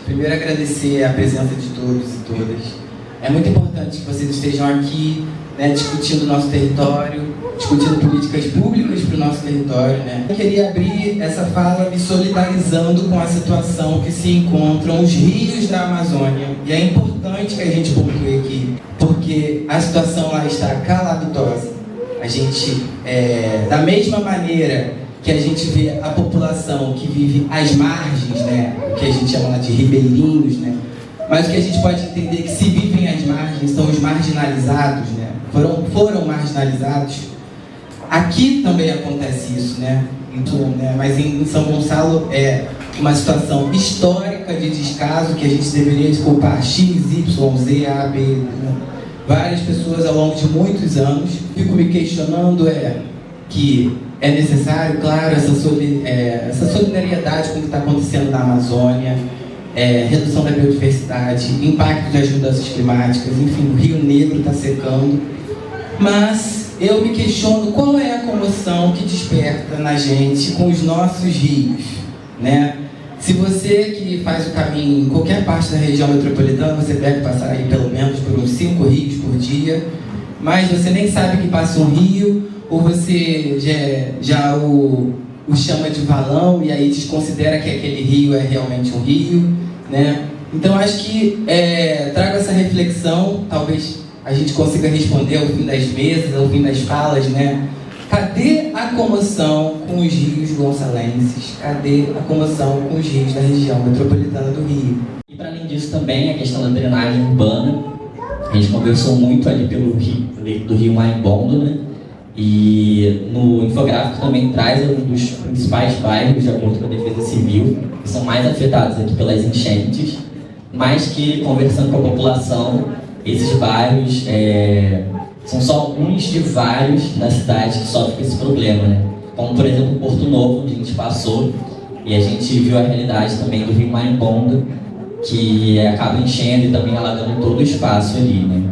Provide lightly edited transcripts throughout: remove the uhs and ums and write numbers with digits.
Primeiro, agradecer a presença de todos e todas. É muito importante que vocês estejam aqui, né, discutindo o nosso território, discutindo políticas públicas para o nosso território, né? Eu queria abrir essa fala me solidarizando com a situação que se encontram os rios da Amazônia. E é importante que a gente pontue aqui, porque a situação lá está calamitosa. A gente, da mesma maneira que a gente vê a população que vive às margens, né, o que a gente chama lá de ribeirinhos, né, mas o que a gente pode entender é que se vivem às margens são os marginalizados, né, foram marginalizados. Aqui também acontece isso, né, mas em São Gonçalo é uma situação histórica de descaso que a gente deveria desculpar X, Y, Z, A, B, né, várias pessoas ao longo de muitos anos. Fico me questionando que é necessário, claro, essa solidariedade com o que está acontecendo na Amazônia, redução da biodiversidade, impacto das mudanças climáticas, enfim, o Rio Negro está secando. Mas eu me questiono qual é a comoção que desperta na gente com os nossos rios, né? Se você que faz o caminho em qualquer parte da região metropolitana, você deve passar aí pelo menos por uns 5 rios por dia, mas você nem sabe que passa um rio, ou você já o chama de valão e aí desconsidera que aquele rio é realmente um rio, né? Então acho que trago essa reflexão, talvez a gente consiga responder ao fim das mesas, ao fim das falas, né? Cadê a comoção com os rios gonçalenses? Cadê a comoção com os rios da região metropolitana do Rio? E para além disso também a questão da drenagem urbana. A gente conversou muito ali pelo rio, do Rio Marimbondo, né? E no infográfico também traz um dos principais bairros, de acordo com a Defesa Civil, que são mais afetados aqui pelas enchentes, mas que, conversando com a população, esses bairros são só alguns de vários na cidade que sofrem com esse problema, né? Como, por exemplo, Porto Novo, onde a gente passou, e a gente viu a realidade também do Rio Marimbondo, que acaba enchendo e também alagando todo o espaço ali, né?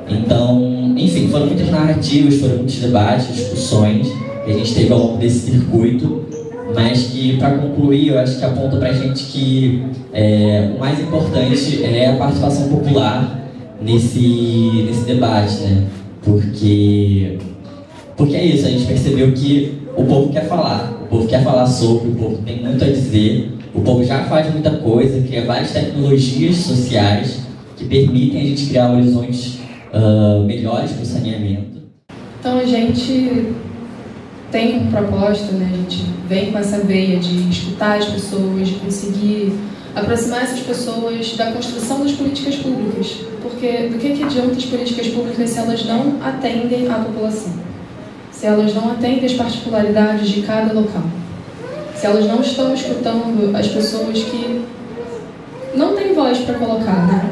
Então, enfim, foram muitas narrativas, foram muitos debates, discussões que a gente teve ao longo desse circuito, mas que, para concluir, eu acho que aponta para a gente que o mais importante é a participação popular nesse debate, né? Porque é isso, a gente percebeu que o povo quer falar sobre, o povo tem muito a dizer, o povo já faz muita coisa, cria várias tecnologias sociais que permitem a gente criar horizontes melhores para o saneamento. Então a gente tem como proposta, né, a gente vem com essa veia de escutar as pessoas, de conseguir aproximar essas pessoas da construção das políticas públicas, porque do que adianta as políticas públicas se elas não atendem à população, se elas não atendem às particularidades de cada local, se elas não estão escutando as pessoas que não têm voz para colocar, né?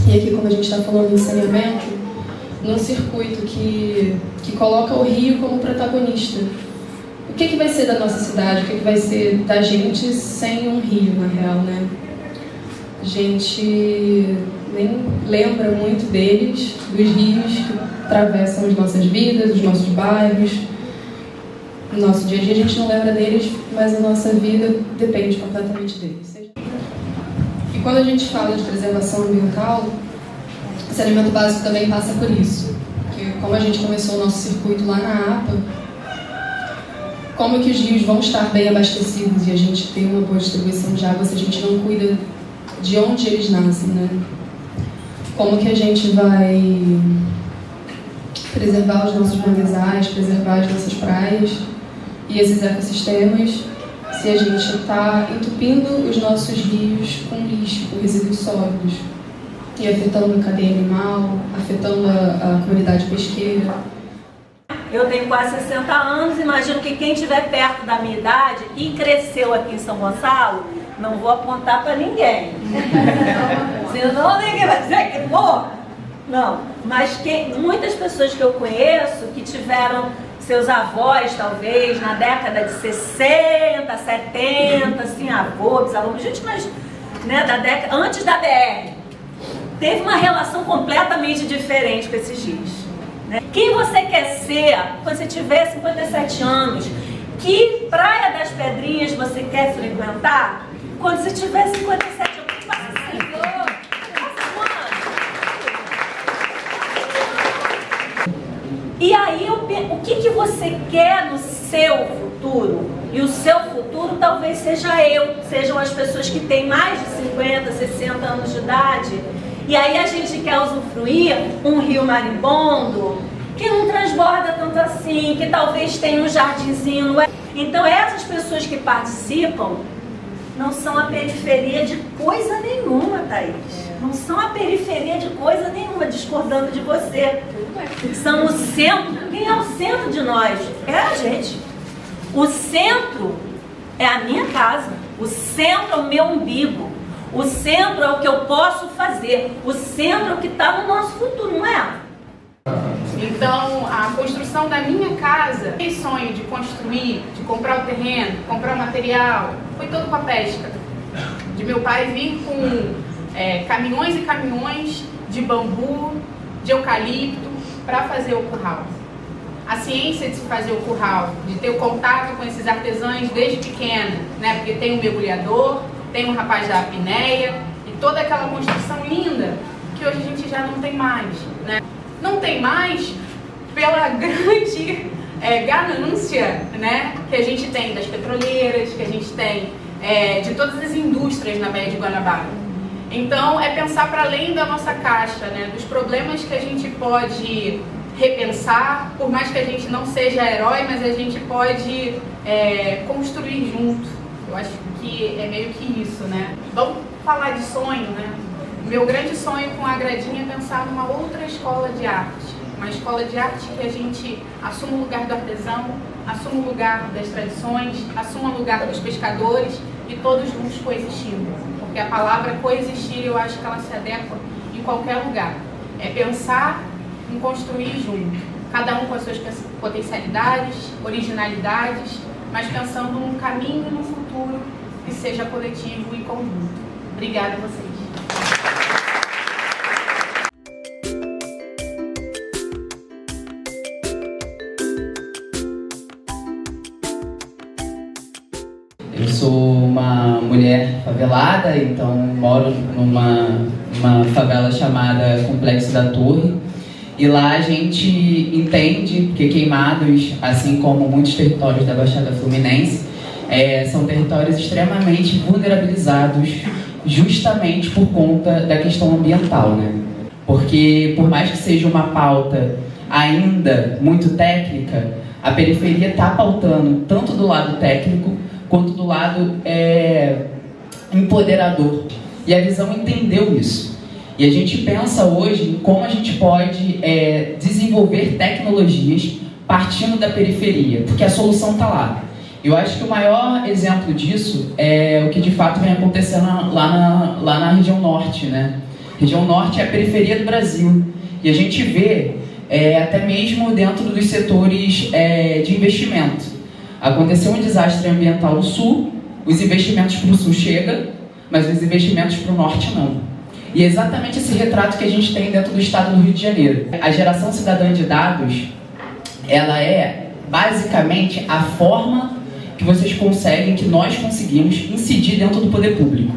E aqui, como a gente está falando em saneamento, num circuito que coloca o rio como protagonista. O que vai ser da nossa cidade? O que vai ser da gente sem um rio, na real, né? A gente nem lembra muito deles, dos rios que atravessam as nossas vidas, os nossos bairros. No nosso dia a dia a gente não lembra deles, mas a nossa vida depende completamente deles. E quando a gente fala de preservação ambiental, o saneamento básico também passa por isso. Porque como a gente começou o nosso circuito lá na APA, como que os rios vão estar bem abastecidos e a gente tem uma boa distribuição de água se a gente não cuida de onde eles nascem, né? Como que a gente vai preservar os nossos manguezais, preservar as nossas praias e esses ecossistemas se a gente está entupindo os nossos rios com lixo, com resíduos sólidos e afetando a cadeia animal, afetando a comunidade pesqueira. Eu tenho quase 60 anos, imagino que quem estiver perto da minha idade e cresceu aqui em São Gonçalo, não vou apontar para ninguém. Senão ninguém vai dizer que morra. Não, mas muitas pessoas que eu conheço que tiveram seus avós, talvez, na década de 60, 70, assim, avô, bisavô, gente, mas né, da década, antes da BR, teve uma relação completamente diferente com esses dias. Né? Quem você quer ser quando você tiver 57 anos? Que Praia das Pedrinhas você quer frequentar quando você tiver 57 anos? E aí, o que você quer no seu futuro? E o seu futuro talvez seja sejam as pessoas que têm mais de 50, 60 anos de idade. E aí a gente quer usufruir um rio marimbondo que não transborda tanto assim, que talvez tenha um jardinzinho. Então essas pessoas que participam não são a periferia de coisa nenhuma, Thaís. Não são a periferia de coisa nenhuma, discordando de você. São o centro. Quem é o centro de nós? É a gente. O centro é a minha casa. O centro é o meu umbigo. O centro é o que eu posso fazer. O centro é o que está no nosso futuro, não é? Então, a construção da minha casa, esse sonho de construir, de comprar o terreno, comprar o material, foi todo com a pesca. De meu pai vir com caminhões e caminhões de bambu, de eucalipto, para fazer o curral. A ciência de se fazer o curral, de ter o contato com esses artesãos desde pequena, né? Porque tem um mergulhador, tem um rapaz da apneia e toda aquela construção linda que hoje a gente já não tem mais, né? Não tem mais pela grande ganância, né, que a gente tem das petroleiras, que a gente tem de todas as indústrias na Baía de Guanabara. Então, é pensar para além da nossa caixa, né, dos problemas que a gente pode repensar, por mais que a gente não seja herói, mas a gente pode construir junto. Eu acho que é meio que isso, né? Vamos falar de sonho, né? Meu grande sonho com a Gradinha é pensar numa outra escola de arte. Uma escola de arte que a gente assuma o lugar do artesão, assuma o lugar das tradições, assuma o lugar dos pescadores e todos juntos coexistindo. Porque a palavra coexistir, eu acho que ela se adequa em qualquer lugar. É pensar em construir junto. Cada um com as suas potencialidades, originalidades, mas pensando num caminho e num futuro que seja coletivo e conjunto. Obrigada a vocês. Eu sou uma mulher favelada, então moro numa favela chamada Complexo da Torre. E lá a gente entende que Queimados, assim como muitos territórios da Baixada Fluminense, são territórios extremamente vulnerabilizados justamente por conta da questão ambiental, né? Porque por mais que seja uma pauta ainda muito técnica, a periferia está pautando tanto do lado técnico quanto do lado empoderador. E a Visão entendeu isso. E a gente pensa hoje em como a gente pode desenvolver tecnologias partindo da periferia, porque a solução está lá. Eu acho que o maior exemplo disso é o que de fato vem acontecendo lá na região norte, né? Região norte é a periferia do Brasil. E a gente vê até mesmo dentro dos setores de investimento. Aconteceu um desastre ambiental no sul, os investimentos para o sul chegam, mas os investimentos para o norte não. E é exatamente esse retrato que a gente tem dentro do estado do Rio de Janeiro. A geração cidadã de dados, ela é basicamente a forma que vocês conseguem, que nós conseguimos incidir dentro do poder público.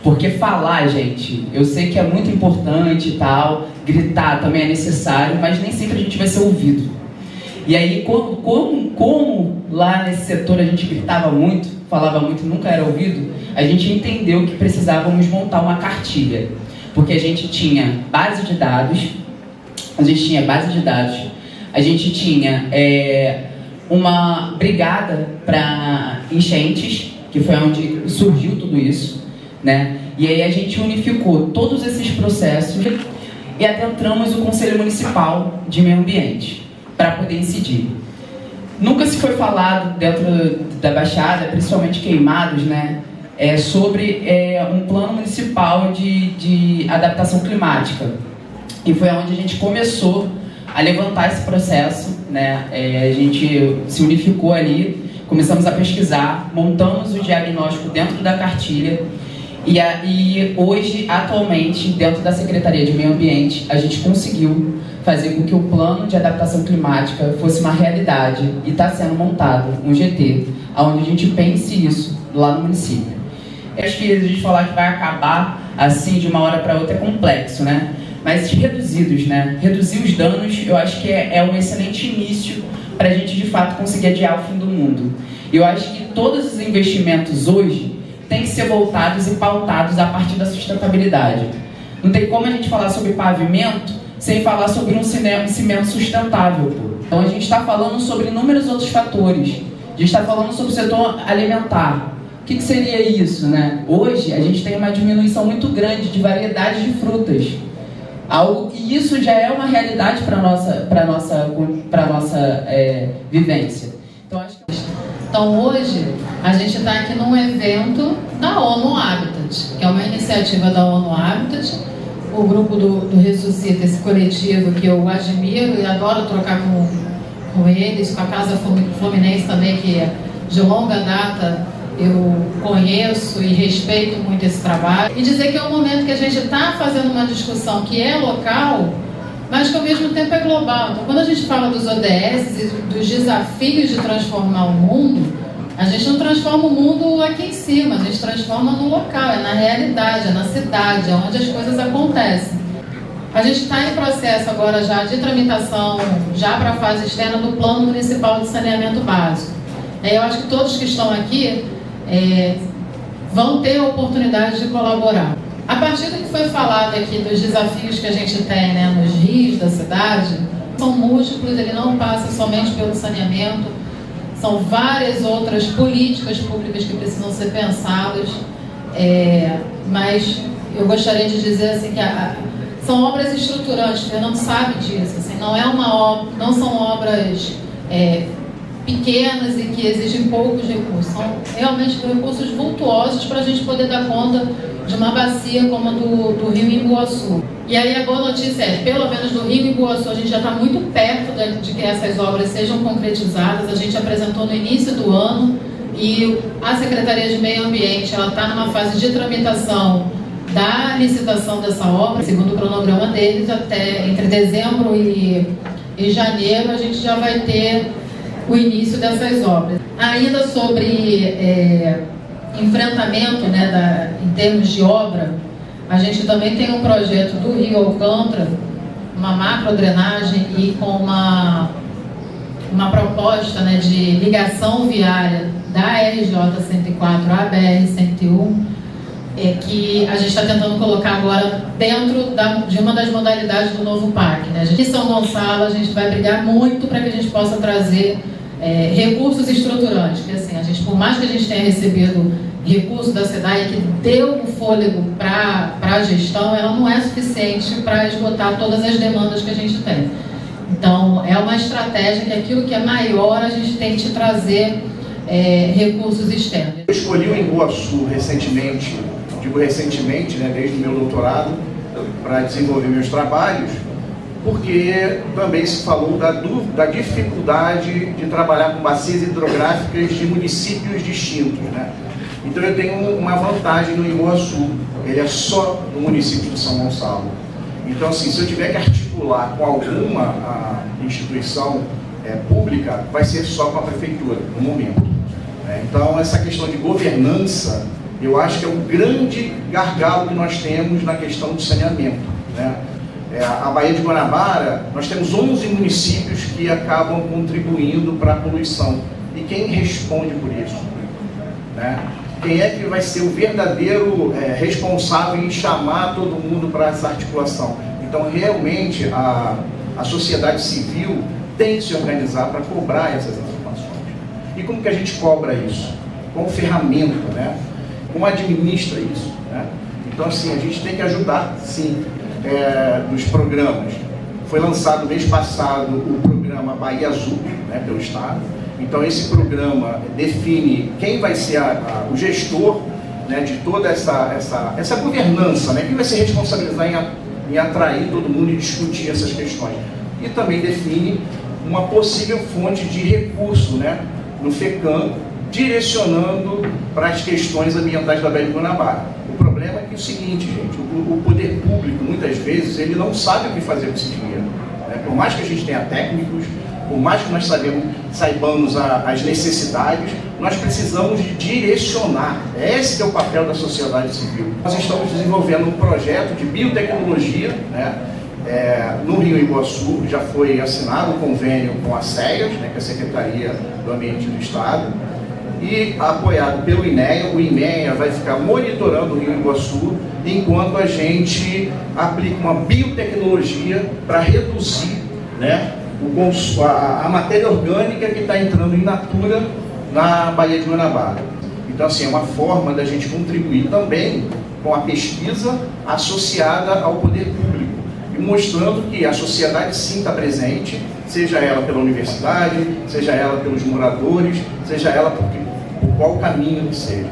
Porque falar, gente, eu sei que é muito importante e tal, gritar também é necessário, mas nem sempre a gente vai ser ouvido. E aí, como lá nesse setor a gente gritava muito, falava muito, nunca era ouvido, a gente entendeu que precisávamos montar uma cartilha. Porque a gente tinha base de dados, a gente tinha uma brigada para enchentes, que foi onde surgiu tudo isso, né? E aí a gente unificou todos esses processos e adentramos o Conselho Municipal de Meio Ambiente. para poder incidir. Nunca se foi falado dentro da Baixada, principalmente Queimados, né, sobre um plano municipal de adaptação climática. E foi onde a gente começou a levantar esse processo, né? A gente se unificou ali, começamos a pesquisar, montamos o diagnóstico dentro da cartilha e hoje, atualmente, dentro da Secretaria de Meio Ambiente, a gente conseguiu fazer com que o plano de adaptação climática fosse uma realidade e está sendo montado um GT, onde a gente pense isso lá no município. Acho que a gente falar que vai acabar assim de uma hora para outra é complexo, né? Mas reduzidos, né? Reduzir os danos, eu acho que é um excelente início para a gente de fato conseguir adiar o fim do mundo. Eu acho que todos os investimentos hoje têm que ser voltados e pautados a partir da sustentabilidade. Não tem como a gente falar sobre pavimento sem falar sobre um cimento sustentável. Pô. Então a gente está falando sobre inúmeros outros fatores. A gente está falando sobre o setor alimentar. O que seria isso, né? Hoje a gente tem uma diminuição muito grande de variedades de frutas. E isso já é uma realidade para a nossa vivência. Então, acho que... Então, hoje, a gente está aqui num evento da ONU Habitat, que é uma iniciativa da ONU Habitat, o grupo do Ressuscita, esse coletivo que eu admiro e adoro trocar com eles, com a Casa Fluminense também, que de longa data eu conheço e respeito muito esse trabalho. E dizer que é um momento que a gente está fazendo uma discussão que é local, mas que ao mesmo tempo é global. Então, quando a gente fala dos ODS e dos desafios de transformar o mundo, a gente não transforma o mundo aqui em cima, a gente transforma no local, é na realidade, é na cidade, é onde as coisas acontecem. A gente está em processo agora já de tramitação, já para a fase externa do Plano Municipal de Saneamento Básico. Eu acho que todos que estão aqui vão ter a oportunidade de colaborar. A partir do que foi falado aqui dos desafios que a gente tem, né, nos rios da cidade, são múltiplos, ele não passa somente pelo saneamento, são várias outras políticas públicas que precisam ser pensadas, mas eu gostaria de dizer assim, que são obras estruturantes, o Fernando sabe disso, assim, não são obras pequenas e que exigem poucos recursos, são realmente recursos vultuosos para a gente poder dar conta de uma bacia como a do Rio Imbuaçu. E aí a boa notícia é, pelo menos do Rio Imbuaçu, a gente já está muito perto de que essas obras sejam concretizadas. A gente apresentou no início do ano e a Secretaria de Meio Ambiente está numa fase de tramitação da licitação dessa obra, segundo o cronograma deles, até entre dezembro e janeiro a gente já vai ter o início dessas obras. Ainda sobre enfrentamento, né, em termos de obra, a gente também tem um projeto do Rio Alcântara, uma macrodrenagem e com uma proposta, né, de ligação viária da RJ 104 à BR 101, que a gente está tentando colocar agora dentro de uma das modalidades do novo PAC. Né? Em São Gonçalo, a gente vai brigar muito para que a gente possa trazer recursos estruturantes, porque assim, por mais que a gente tenha recebido recurso da SEDAI que deu um fôlego para a gestão, ela não é suficiente para esgotar todas as demandas que a gente tem. Então, é uma estratégia que aquilo que é maior, a gente tem que trazer recursos externos. Eu escolhi o Imbuaçu recentemente, né, desde o meu doutorado, para desenvolver meus trabalhos, porque também se falou da dificuldade de trabalhar com bacias hidrográficas de municípios distintos, né? Então eu tenho uma vantagem no Imbuaçu, ele é só no município de São Gonçalo. Então, assim, se eu tiver que articular com alguma instituição pública, vai ser só com a prefeitura, no momento. Então, essa questão de governança, eu acho que é um grande gargalo que nós temos na questão do saneamento, né? A Baía de Guanabara, nós temos 11 municípios que acabam contribuindo para a poluição. E quem responde por isso? Né? Quem é que vai ser o verdadeiro responsável em chamar todo mundo para essa articulação? Então, realmente, a sociedade civil tem que se organizar para cobrar essas informações. E como que a gente cobra isso? Com ferramenta, né? Como administra isso? Né? Então, assim, a gente tem que ajudar, sim, dos programas. Foi lançado mês passado o programa programa Bahia Azul, né, pelo Estado. Então esse programa define quem vai ser o gestor, né, de toda essa governança, né, quem vai se responsabilizar em atrair todo mundo e discutir essas questões. E também define uma possível fonte de recurso, né, no FECAM, direcionando para as questões ambientais da Baía de Guanabara. O problema é que é o seguinte, gente, o poder público, muitas vezes, ele não sabe o que fazer com esse dinheiro. Né? Por mais que a gente tenha técnicos, por mais que nós saibamos as necessidades, nós precisamos de direcionar. Esse é o papel da sociedade civil. Nós estamos desenvolvendo um projeto de biotecnologia, né? No Rio Iguaçu. Já foi assinado um convênio com a SEAS, né, que é a Secretaria do Ambiente do Estado, e apoiado pelo INEA. O INEA vai ficar monitorando o Rio Iguaçu enquanto a gente aplica uma biotecnologia para reduzir, né, a matéria orgânica que está entrando in natura na Baía de Guanabara. Então, assim, é uma forma da gente contribuir também com a pesquisa associada ao poder público, e mostrando que a sociedade sim está presente, seja ela pela universidade, seja ela pelos moradores, seja ela por qual caminho que seja.